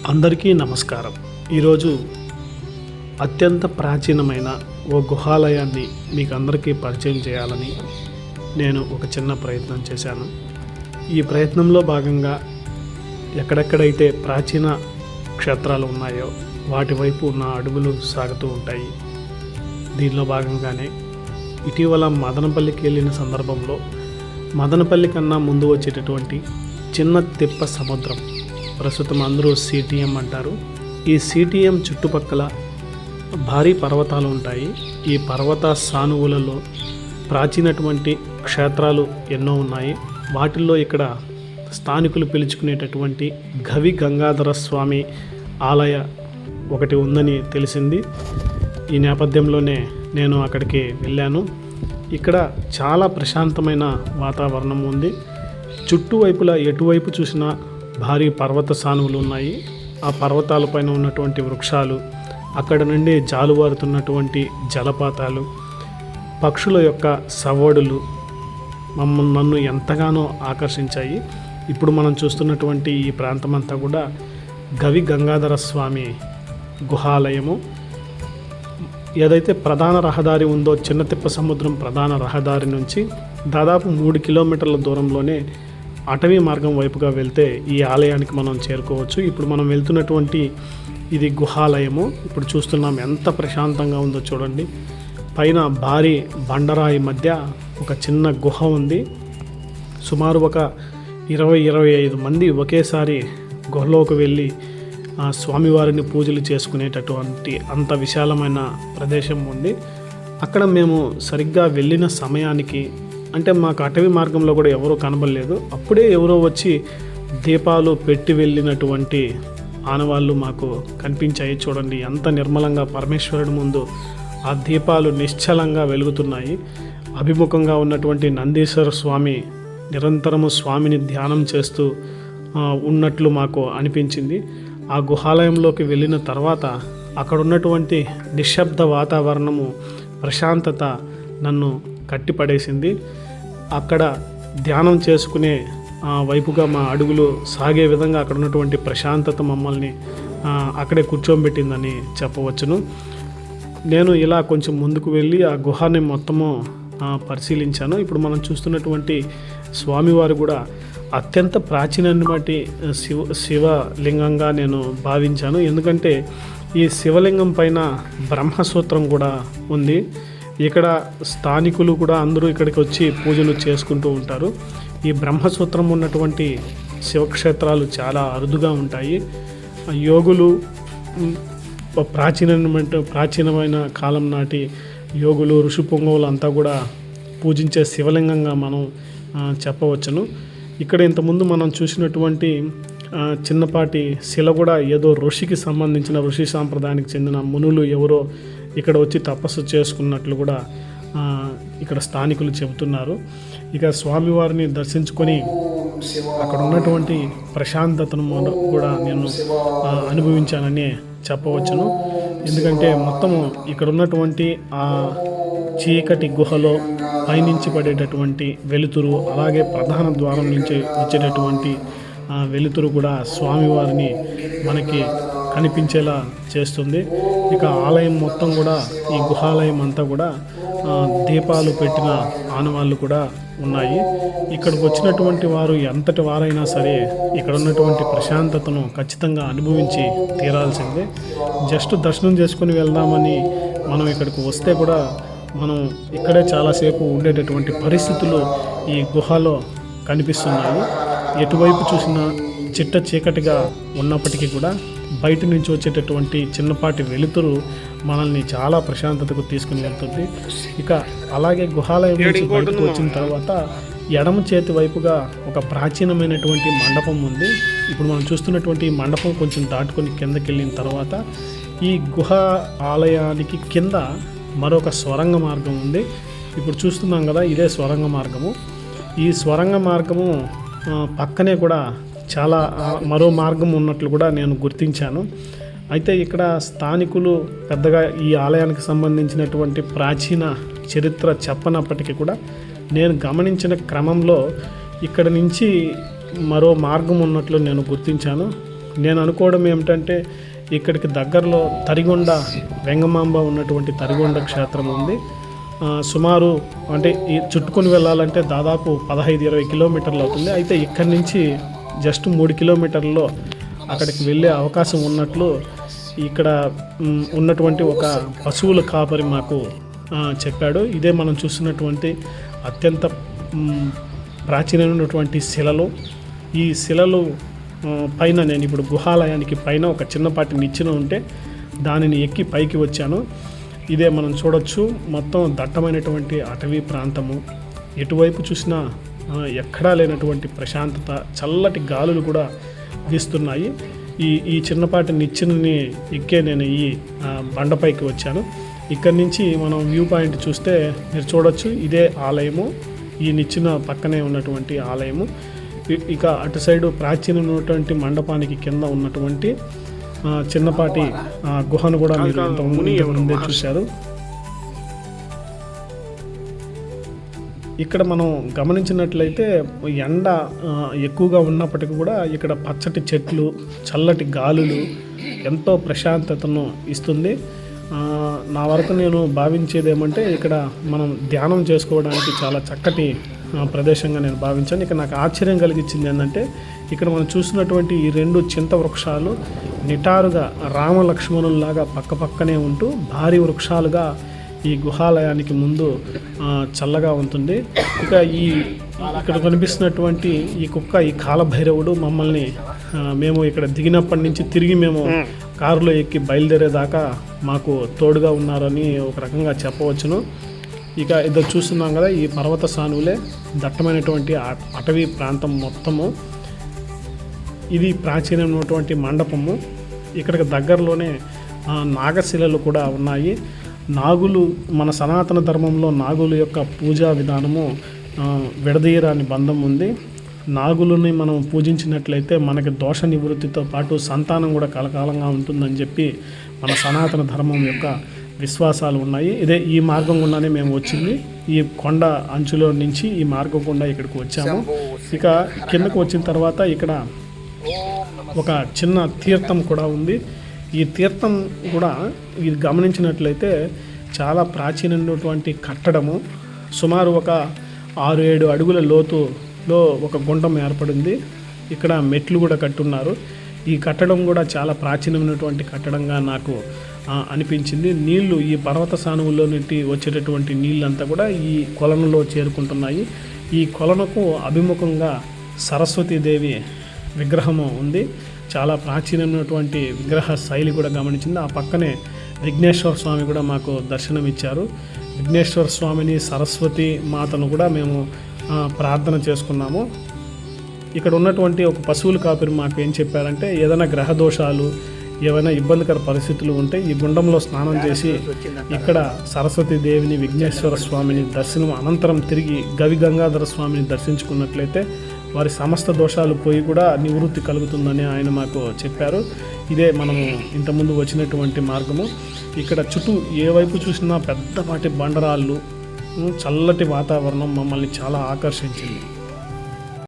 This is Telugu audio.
అందరికీ నమస్కారం. ఈరోజు అత్యంత ప్రాచీనమైన ఓ గుహాలయాన్ని మీకు అందరికీ పరిచయం చేయాలని నేను ఒక చిన్న ప్రయత్నం చేశాను. ఈ ప్రయత్నంలో భాగంగా ఎక్కడెక్కడైతే ప్రాచీన క్షేత్రాలు ఉన్నాయో వాటి వైపు నా అడుగులు సాగుతూ ఉంటాయి. దీనిలో భాగంగానే ఇటీవల మదనపల్లికి వెళ్ళిన సందర్భంలో మదనపల్లి కన్నా ముందు వచ్చేటటువంటి చిన్న తిప్ప సముద్రం, ప్రస్తుతం అందరూ సిటిఎం అంటారు. ఈ సిటిఎం చుట్టుపక్కల భారీ పర్వతాలు ఉంటాయి. ఈ పర్వత సానువులలో ప్రాచీనటువంటి క్షేత్రాలు ఎన్నో ఉన్నాయి. వాటిల్లో ఇక్కడ స్థానికులు పిలుచుకునేటటువంటి గవి గంగాధర స్వామి ఆలయ ఒకటి ఉందని తెలిసింది. ఈ నేపథ్యంలోనే నేను అక్కడికి వెళ్ళాను. ఇక్కడ చాలా ప్రశాంతమైన వాతావరణం ఉంది. చుట్టువైపులా ఎటువైపు చూసినా భారీ పర్వత సానువులు ఉన్నాయి. ఆ పర్వతాలపైన ఉన్నటువంటి వృక్షాలు, అక్కడ నుండి జాలువారుతున్నటువంటి జలపాతాలు, పక్షుల యొక్క సవ్వడులు నన్ను ఎంతగానో ఆకర్షించాయి. ఇప్పుడు మనం చూస్తున్నటువంటి ఈ ప్రాంతమంతా కూడా గవి గంగాధర స్వామి గుహాలయము. ఏదైతే ప్రధాన రహదారి ఉందో చిన్న తిప్ప సముద్రం ప్రధాన రహదారి నుంచి దాదాపు 3 కిలోమీటర్ల దూరంలోనే అటవీ మార్గం వైపుగా వెళ్తే ఈ ఆలయానికి మనం చేరుకోవచ్చు. ఇప్పుడు మనం వెళ్తున్నటువంటి ఇది గుహాలయము. ఇప్పుడు చూస్తున్నాం ఎంత ప్రశాంతంగా ఉందో చూడండి. పైన భారీ బండరాయి మధ్య ఒక చిన్న గుహ ఉంది. సుమారు ఒక 20-25 మంది ఒకేసారి గుహలోకి వెళ్ళి స్వామివారిని పూజలు చేసుకునేటటువంటి అంత విశాలమైన ప్రదేశం ఉంది. అక్కడ మేము సరిగ్గా వెళ్ళిన సమయానికి, అంటే మాకు అటవీ మార్గంలో కూడా ఎవరో కనబడలేదు. అప్పుడే ఎవరో వచ్చి దీపాలు పెట్టి వెళ్ళినటువంటి ఆనవాళ్ళు మాకు కనిపించాయి. చూడండి ఎంత నిర్మలంగా పరమేశ్వరుడి ముందు ఆ దీపాలు నిశ్చలంగా వెలుగుతున్నాయి. అభిముఖంగా ఉన్నటువంటి నందీశ్వర స్వామి నిరంతరము స్వామిని ధ్యానం చేస్తూ ఉన్నట్లు మాకు అనిపించింది. ఆ గుహాలయంలోకి వెళ్ళిన తర్వాత అక్కడ ఉన్నటువంటి నిశ్శబ్ద వాతావరణము, ప్రశాంతత నన్ను కట్టిపడేసింది. అక్కడ ధ్యానం చేసుకునే వైపుగా మా అడుగులు సాగే విధంగా అక్కడ ఉన్నటువంటి ప్రశాంతత మమ్మల్ని అక్కడే కూర్చోబెట్టిందని చెప్పవచ్చును. నేను ఇలా కొంచెం ముందుకు వెళ్ళి ఆ గుహాని మొత్తము పరిశీలించాను. ఇప్పుడు మనం చూస్తున్నటువంటి స్వామివారు కూడా అత్యంత ప్రాచీనమైనటువంటి శివలింగంగా నేను భావించాను. ఎందుకంటే ఈ శివలింగం పైన బ్రహ్మసూత్రం కూడా ఉంది. ఇక్కడ స్థానికులు కూడా అందరూ ఇక్కడికి వచ్చి పూజలు చేసుకుంటూ ఉంటారు. ఈ బ్రహ్మసూత్రం ఉన్నటువంటి శివక్షేత్రాలు చాలా అరుదుగా ఉంటాయి. యోగులు ప్రాచీనమైన కాలం నాటి యోగులు, ఋషి పొంగవులు అంతా కూడా పూజించే శివలింగంగా మనం చెప్పవచ్చును. ఇక్కడ ఇంతకుముందు మనం చూసినటువంటి చిన్నపాటి శిల కూడా ఏదో ఋషికి సంబంధించిన, ఋషి సాంప్రదాయానికి చెందిన మునులు ఎవరో ఇక్కడ వచ్చి తపస్సు చేసుకున్నట్లు కూడా ఇక్కడ స్థానికులు చెబుతున్నారు. ఇక స్వామివారిని దర్శించుకొని అక్కడ ఉన్నటువంటి ప్రశాంతతను కూడా నేను అనుభవించానని చెప్పవచ్చును. ఎందుకంటే మొత్తము ఇక్కడ ఉన్నటువంటి ఆ చీకటి గుహలో పైనుంచి పడేటటువంటి వెలుతురు, అలాగే ప్రధాన ద్వారం నుంచి వచ్చేటటువంటి వెలుతురు కూడా స్వామివారిని మనకి కనిపించేలా చేస్తుంది. ఇక ఆలయం మొత్తం కూడా, ఈ గుహాలయం అంతా కూడా దీపాలు పెట్టిన ఆనవాళ్ళు కూడా ఉన్నాయి. ఇక్కడికి వచ్చినటువంటి వారు ఎంతటి వారైనా సరే ఇక్కడ ఉన్నటువంటి ప్రశాంతతను ఖచ్చితంగా అనుభవించి తీరాల్సిందే. జస్ట్ దర్శనం చేసుకుని వెళ్దామని మనం ఇక్కడికి వస్తే కూడా మనం ఇక్కడే చాలాసేపు ఉండేటటువంటి పరిస్థితులు ఈ గుహలో కనిపిస్తున్నాయి. ఎటువైపు చూసినా చిట్ట చీకటిగా ఉన్నప్పటికీ కూడా బయట నుంచి వచ్చేటటువంటి చిన్నపాటి వెలుతురు మనల్ని చాలా ప్రశాంతతకు తీసుకుని వెళ్తుంది. ఇక అలాగే గుహాలయం నుంచి బయటకు వచ్చిన తర్వాత ఎడమ చేతి వైపుగా ఒక ప్రాచీనమైనటువంటి మండపం ఉంది. ఇప్పుడు మనం చూస్తున్నటువంటి మండపం కొంచెం దాటుకొని కిందకి వెళ్ళిన తర్వాత ఈ గుహ ఆలయానికి కింద మరొక స్వరంగ మార్గం ఉంది. ఇప్పుడు చూస్తున్నాం కదా, ఇదే స్వరంగ మార్గము. ఈ స్వరంగ మార్గము పక్కనే కూడా చాలా మరో మార్గం ఉన్నట్లు కూడా నేను గుర్తించాను. అయితే ఇక్కడ స్థానికులు పెద్దగా ఈ ఆలయానికి సంబంధించినటువంటి ప్రాచీన చరిత్ర చెప్పనప్పటికీ కూడా నేను గమనించిన క్రమంలో ఇక్కడ నుంచి మరో మార్గం ఉన్నట్లు నేను గుర్తించాను. నేను అనుకోవడం ఏమిటంటే ఇక్కడికి దగ్గరలో తరిగొండ వెంగమాంబ ఉన్నటువంటి తరిగొండ క్షేత్రం ఉంది. సుమారు అంటే ఈ చుట్టుకొని వెళ్ళాలంటే దాదాపు 15-20 కిలోమీటర్లు అవుతుంది. అయితే ఇక్కడి నుంచి జస్ట్ 3 కిలోమీటర్లలో అక్కడికి వెళ్ళే అవకాశం ఉన్నట్లు ఇక్కడ ఉన్నటువంటి ఒక పశువుల కాపరి మాకు చెప్పాడు. ఇదే మనం చూస్తున్నటువంటి అత్యంత ప్రాచీనమైనటువంటి శిలలు. ఈ శిలలు పైన నేను ఇప్పుడు గుహాలయానికి పైన ఒక చిన్నపాటి నిచ్చెన ఉంటే దానిని ఎక్కి పైకి వచ్చాను. ఇదే మనం చూడొచ్చు, మొత్తం దట్టమైనటువంటి అటవీ ప్రాంతము. ఎటువైపు చూసినా ఎక్కడా లేనటువంటి ప్రశాంతత, చల్లటి గాలులు కూడా వీస్తున్నాయి. ఈ చిన్నపాటి నిచ్చెనని ఎక్కే నేను ఈ బండపైకి వచ్చాను. ఇక్కడి నుంచి మనం వ్యూ పాయింట్ చూస్తే మీరు చూడొచ్చు, ఇదే ఆలయము. ఈ నిచ్చెన పక్కనే ఉన్నటువంటి ఆలయము. ఇక అటు సైడు ప్రాచీనమైనటువంటి మండపానికి కింద ఉన్నటువంటి చిన్నపాటి గుహను కూడా మీరు ముందే చూశారు. ఇక్కడ మనం గమనించినట్లయితే ఎండ ఎక్కువగా ఉన్నప్పటికీ కూడా ఇక్కడ పచ్చటి చెట్లు, చల్లటి గాలులు ఎంతో ప్రశాంతతను ఇస్తుంది. నా వరకు నేను భావించేది ఏమంటే ఇక్కడ మనం ధ్యానం చేసుకోవడానికి చాలా చక్కటి ప్రదేశంగా నేను భావించాను. ఇక నాకు ఆశ్చర్యం కలిగించింది ఏంటంటే ఇక్కడ మనం చూసినటువంటి ఈ 2 చింత వృక్షాలు నిటారుగా రామలక్ష్మణుల్లాగా పక్కపక్కనే ఉంటూ భారీ వృక్షాలుగా ఈ గుహాలయానికి ముందు చల్లగా ఉంటుంది. ఇక ఇక్కడ కనిపిస్తున్నటువంటి ఈ కుక్క, ఈ కాలభైరవుడు మమ్మల్ని మేము ఇక్కడ దిగినప్పటి నుంచి తిరిగి మేము కారులో ఎక్కి బయలుదేరేదాకా మాకు తోడుగా ఉన్నారని ఒక రకంగా చెప్పవచ్చును. ఇక ఇద్దరు చూస్తున్నాం కదా, ఈ పర్వత సానువులే దట్టమైనటువంటి అటవీ ప్రాంతం మొత్తము. ఇది ప్రాచీనమైనటువంటి మండపము. ఇక్కడికి దగ్గరలోనే నాగశిలలు కూడా ఉన్నాయి. నాగులు, మన సనాతన ధర్మంలో నాగుల యొక్క పూజా విధానము విడదీయరాని బంధం ఉంది. నాగులని మనం పూజించినట్లయితే మనకి దోష నివృత్తితో పాటు సంతానం కూడా కలకాలంగా ఉంటుందని చెప్పి మన సనాతన ధర్మం యొక్క విశ్వాసాలు ఉన్నాయి. ఇదే ఈ మార్గం గుండానే మేము వచ్చింది. ఈ కొండ అంచులో నుంచి ఈ మార్గం గుండా ఇక్కడికి వచ్చాము. ఇక కిందకు వచ్చిన తర్వాత ఇక్కడ ఒక చిన్న తీర్థం కూడా ఉంది. ఈ తీర్థం కూడా ఇది గమనించినట్లయితే చాలా ప్రాచీనమైనటువంటి కట్టడము. సుమారు ఒక 6-7 అడుగుల లోతులో ఒక గుండం ఏర్పడింది. ఇక్కడ మెట్లు కూడా కట్టున్నారు. ఈ కట్టడం కూడా చాలా ప్రాచీనమైనటువంటి కట్టడంగా నాకు అనిపించింది. నీళ్లు ఈ పర్వత సానువుల్లో నుండి వచ్చేటటువంటి నీళ్ళంతా కూడా ఈ కొలనులో చేరుకుంటున్నాయి. ఈ కొలనుకు అభిముఖంగా సరస్వతీదేవి విగ్రహము ఉంది. చాలా ప్రాచీనమైనటువంటి విగ్రహ శైలి కూడా గమనించింది. ఆ పక్కనే విఘ్నేశ్వర స్వామి కూడా మాకు దర్శనం ఇచ్చారు. విఘ్నేశ్వర స్వామిని, సరస్వతి మాతను కూడా మేము ప్రార్థన చేసుకున్నాము. ఇక్కడ ఉన్నటువంటి ఒక పశువుల కాపరి మాకు ఏం చెప్పారంటే ఏదైనా గ్రహ దోషాలు, ఏవైనా ఇబ్బందికర పరిస్థితులు ఉంటే ఈ గుండంలో స్నానం చేసి ఇక్కడ సరస్వతి దేవిని, విఘ్నేశ్వర స్వామిని దర్శనం అనంతరం తిరిగి గవి గంగాధర స్వామిని దర్శించుకున్నట్లయితే వారి సమస్త దోషాలు పోయి కూడా నివృత్తి కలుగుతుందని ఆయన మాకు చెప్పారు. ఇదే మనము ఇంతకుముందు వచ్చినటువంటి మార్గము. ఇక్కడ చుట్టూ ఏ వైపు చూసినా పెద్దపాటి బండరాళ్ళు, చల్లటి వాతావరణం మమ్మల్ని చాలా ఆకర్షించింది.